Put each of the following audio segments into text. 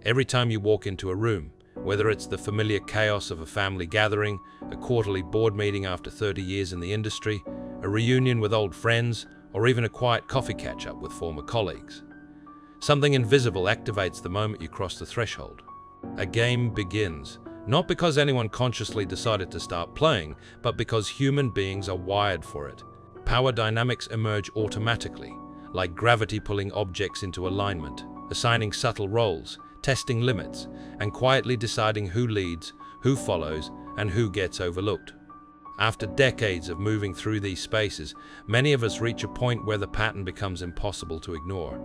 Every time you walk into a room, whether it's the familiar chaos of a family gathering, a quarterly board meeting after 30 years in the industry, a reunion with old friends, or even a quiet coffee catch-up with former colleagues, something invisible activates the moment you cross the threshold. A game begins, not because anyone consciously decided to start playing, but because human beings are wired for it. Power dynamics emerge automatically, like gravity pulling objects into alignment, assigning subtle roles, testing limits, and quietly deciding who leads, who follows, and who gets overlooked. After decades of moving through these spaces, many of us reach a point where the pattern becomes impossible to ignore.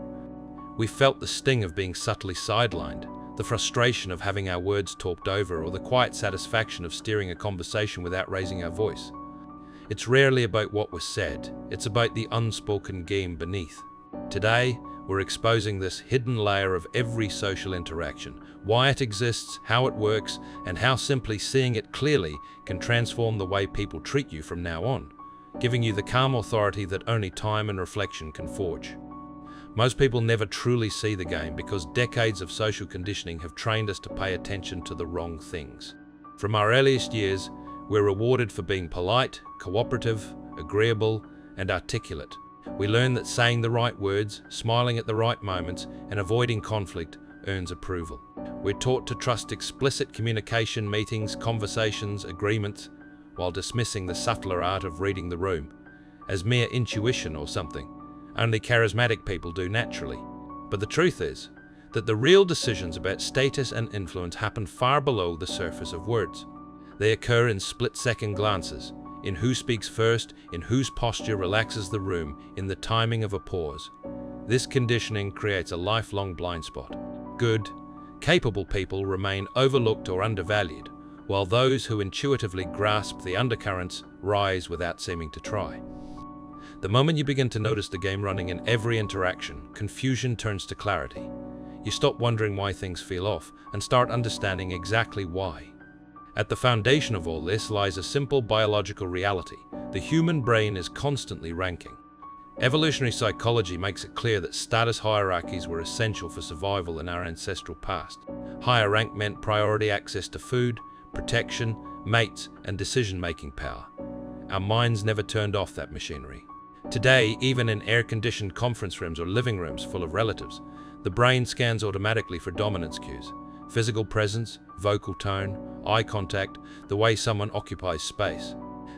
We felt the sting of being subtly sidelined, the frustration of having our words talked over, or the quiet satisfaction of steering a conversation without raising our voice. It's rarely about what was said, it's about the unspoken game beneath. Today, we're exposing this hidden layer of every social interaction, why it exists, how it works, and how simply seeing it clearly can transform the way people treat you from now on, giving you the calm authority that only time and reflection can forge. Most people never truly see the game because decades of social conditioning have trained us to pay attention to the wrong things. From our earliest years, we're rewarded for being polite, cooperative, agreeable, and articulate. We learn that saying the right words, smiling at the right moments, and avoiding conflict earns approval. We're taught to trust explicit communication, meetings, conversations, agreements, while dismissing the subtler art of reading the room as mere intuition or something only charismatic people do naturally. But the truth is that the real decisions about status and influence happen far below the surface of words. They occur in split-second glances, in who speaks first, in whose posture relaxes the room, in the timing of a pause. This conditioning creates a lifelong blind spot. Good, capable people remain overlooked or undervalued, while those who intuitively grasp the undercurrents rise without seeming to try. The moment you begin to notice the game running in every interaction, confusion turns to clarity. You stop wondering why things feel off and start understanding exactly why. At the foundation of all this lies a simple biological reality. The human brain is constantly ranking. Evolutionary psychology makes it clear that status hierarchies were essential for survival in our ancestral past. Higher rank meant priority access to food, protection, mates, and decision-making power. Our minds never turned off that machinery. Today, even in air-conditioned conference rooms or living rooms full of relatives, the brain scans automatically for dominance cues. Physical presence, vocal tone, eye contact, the way someone occupies space.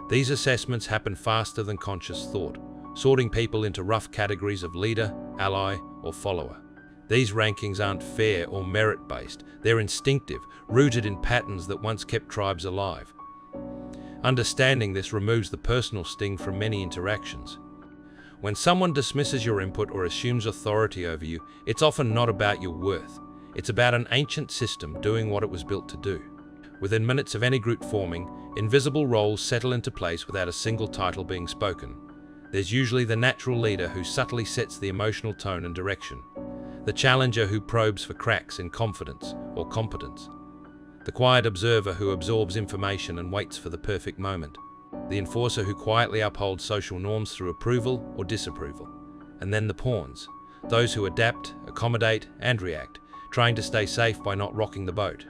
These assessments happen faster than conscious thought, sorting people into rough categories of leader, ally, or follower. These rankings aren't fair or merit-based, they're instinctive, rooted in patterns that once kept tribes alive. Understanding this removes the personal sting from many interactions. When someone dismisses your input or assumes authority over you, it's often not about your worth. It's about an ancient system doing what it was built to do. Within minutes of any group forming, invisible roles settle into place without a single title being spoken. There's usually the natural leader who subtly sets the emotional tone and direction, the challenger who probes for cracks in confidence or competence, the quiet observer who absorbs information and waits for the perfect moment, the enforcer who quietly upholds social norms through approval or disapproval, and then the pawns, those who adapt, accommodate, and react, trying to stay safe by not rocking the boat.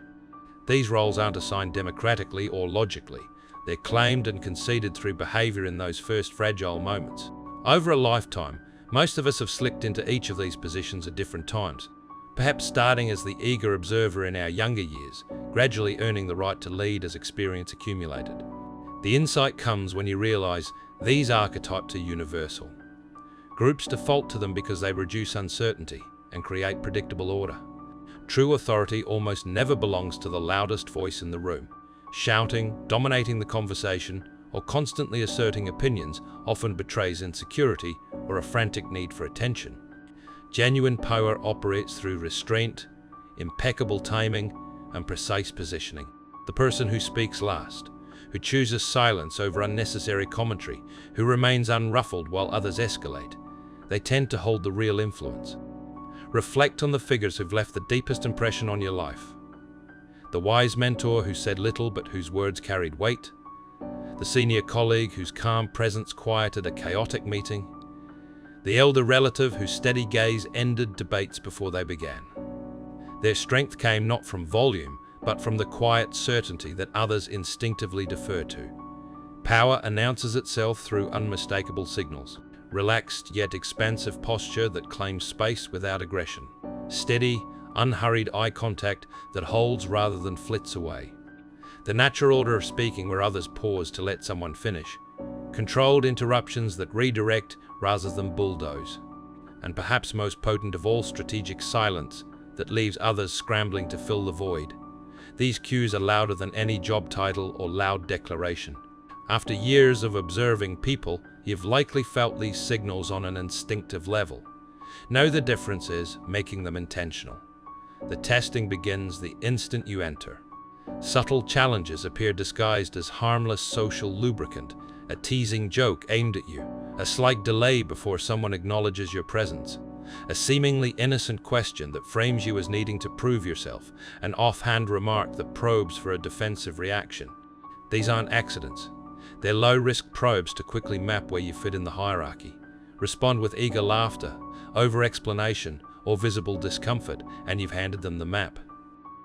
These roles aren't assigned democratically or logically. They're claimed and conceded through behavior in those first fragile moments. Over a lifetime, most of us have slipped into each of these positions at different times, perhaps starting as the eager observer in our younger years, gradually earning the right to lead as experience accumulated. The insight comes when you realize these archetypes are universal. Groups default to them because they reduce uncertainty and create predictable order. True authority almost never belongs to the loudest voice in the room. Shouting, dominating the conversation, or constantly asserting opinions often betrays insecurity or a frantic need for attention. Genuine power operates through restraint, impeccable timing, and precise positioning. The person who speaks last, who chooses silence over unnecessary commentary, who remains unruffled while others escalate, they tend to hold the real influence. Reflect on the figures who've left the deepest impression on your life. The wise mentor who said little but whose words carried weight. The senior colleague whose calm presence quieted a chaotic meeting. The elder relative whose steady gaze ended debates before they began. Their strength came not from volume, but from the quiet certainty that others instinctively defer to. Power announces itself through unmistakable signals. Relaxed yet expansive posture that claims space without aggression. Steady, unhurried eye contact that holds rather than flits away. The natural order of speaking where others pause to let someone finish. Controlled interruptions that redirect rather than bulldoze. And perhaps most potent of all, strategic silence that leaves others scrambling to fill the void. These cues are louder than any job title or loud declaration. After years of observing people, you've likely felt these signals on an instinctive level. Now the difference is making them intentional. The testing begins the instant you enter. Subtle challenges appear disguised as harmless social lubricant, a teasing joke aimed at you, a slight delay before someone acknowledges your presence, a seemingly innocent question that frames you as needing to prove yourself, an offhand remark that probes for a defensive reaction. These aren't accidents. They're low-risk probes to quickly map where you fit in the hierarchy. Respond with eager laughter, over-explanation, or visible discomfort, and you've handed them the map.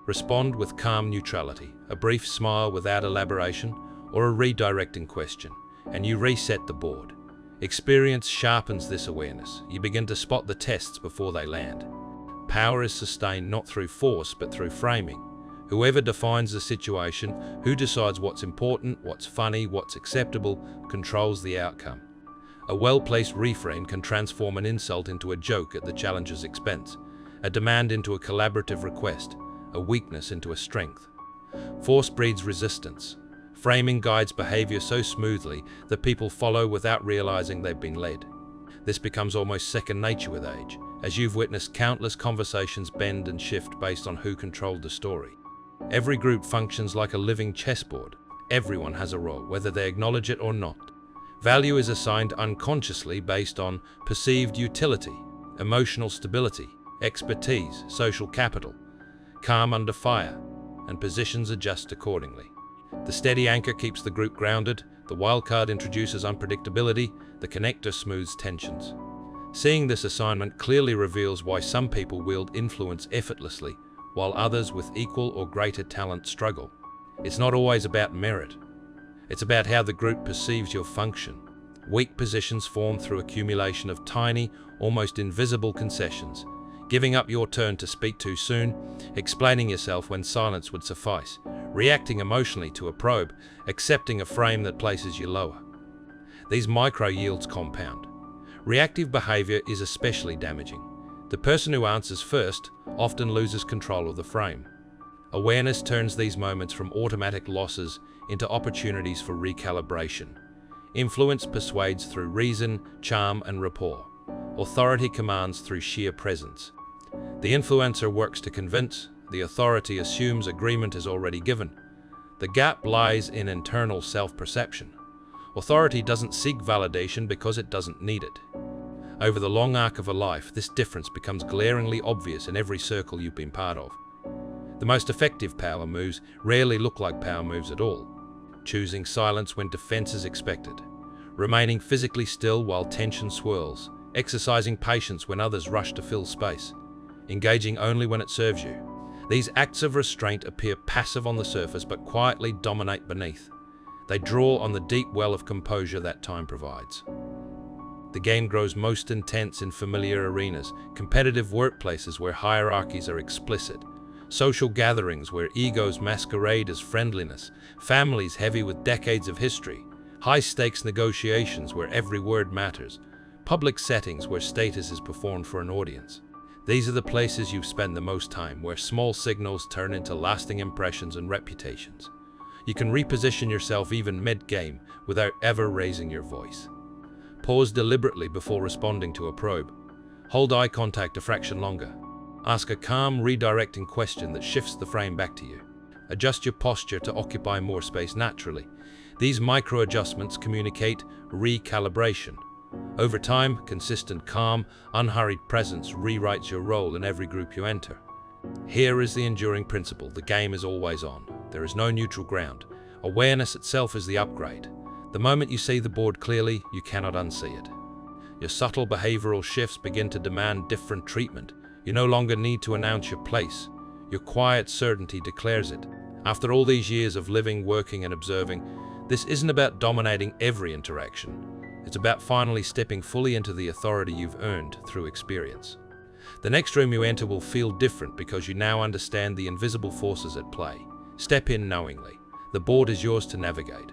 Respond with calm neutrality, a brief smile without elaboration, or a redirecting question, and you reset the board. Experience sharpens this awareness. You begin to spot the tests before they land. Power is sustained not through force, but through framing. Whoever defines the situation, who decides what's important, what's funny, what's acceptable, controls the outcome. A well-placed refrain can transform an insult into a joke at the challenger's expense, a demand into a collaborative request, a weakness into a strength. Force breeds resistance. Framing guides behavior so smoothly that people follow without realizing they've been led. This becomes almost second nature with age, as you've witnessed countless conversations bend and shift based on who controlled the story. Every group functions like a living chessboard. Everyone has a role, whether they acknowledge it or not. Value is assigned unconsciously based on perceived utility, emotional stability, expertise, social capital, calm under fire, and positions adjust accordingly. The steady anchor keeps the group grounded, the wildcard introduces unpredictability, the connector smooths tensions. Seeing this assignment clearly reveals why some people wield influence effortlessly, while others with equal or greater talent struggle. It's not always about merit. It's about how the group perceives your function. Weak positions form through accumulation of tiny, almost invisible concessions. Giving up your turn to speak too soon, explaining yourself when silence would suffice, reacting emotionally to a probe, accepting a frame that places you lower. These micro-yields compound. Reactive behavior is especially damaging. The person who answers first often loses control of the frame. Awareness turns these moments from automatic losses into opportunities for recalibration. Influence persuades through reason, charm, and rapport. Authority commands through sheer presence. The influencer works to convince, the authority assumes agreement is already given. The gap lies in internal self-perception. Authority doesn't seek validation because it doesn't need it. Over the long arc of a life, this difference becomes glaringly obvious in every circle you've been part of. The most effective power moves rarely look like power moves at all. Choosing silence when defense is expected. Remaining physically still while tension swirls. Exercising patience when others rush to fill space. Engaging only when it serves you. These acts of restraint appear passive on the surface but quietly dominate beneath. They draw on the deep well of composure that time provides. The game grows most intense in familiar arenas, competitive workplaces where hierarchies are explicit, social gatherings where egos masquerade as friendliness, families heavy with decades of history, high-stakes negotiations where every word matters, public settings where status is performed for an audience. These are the places you've spent the most time, where small signals turn into lasting impressions and reputations. You can reposition yourself even mid-game without ever raising your voice. Pause deliberately before responding to a probe. Hold eye contact a fraction longer. Ask a calm, redirecting question that shifts the frame back to you. Adjust your posture to occupy more space naturally. These micro-adjustments communicate recalibration. Over time, consistent, calm, unhurried presence rewrites your role in every group you enter. Here is the enduring principle: the game is always on. There is no neutral ground. Awareness itself is the upgrade. The moment you see the board clearly, you cannot unsee it. Your subtle behavioral shifts begin to demand different treatment. You no longer need to announce your place. Your quiet certainty declares it. After all these years of living, working, and observing, this isn't about dominating every interaction. It's about finally stepping fully into the authority you've earned through experience. The next room you enter will feel different because you now understand the invisible forces at play. Step in knowingly. The board is yours to navigate.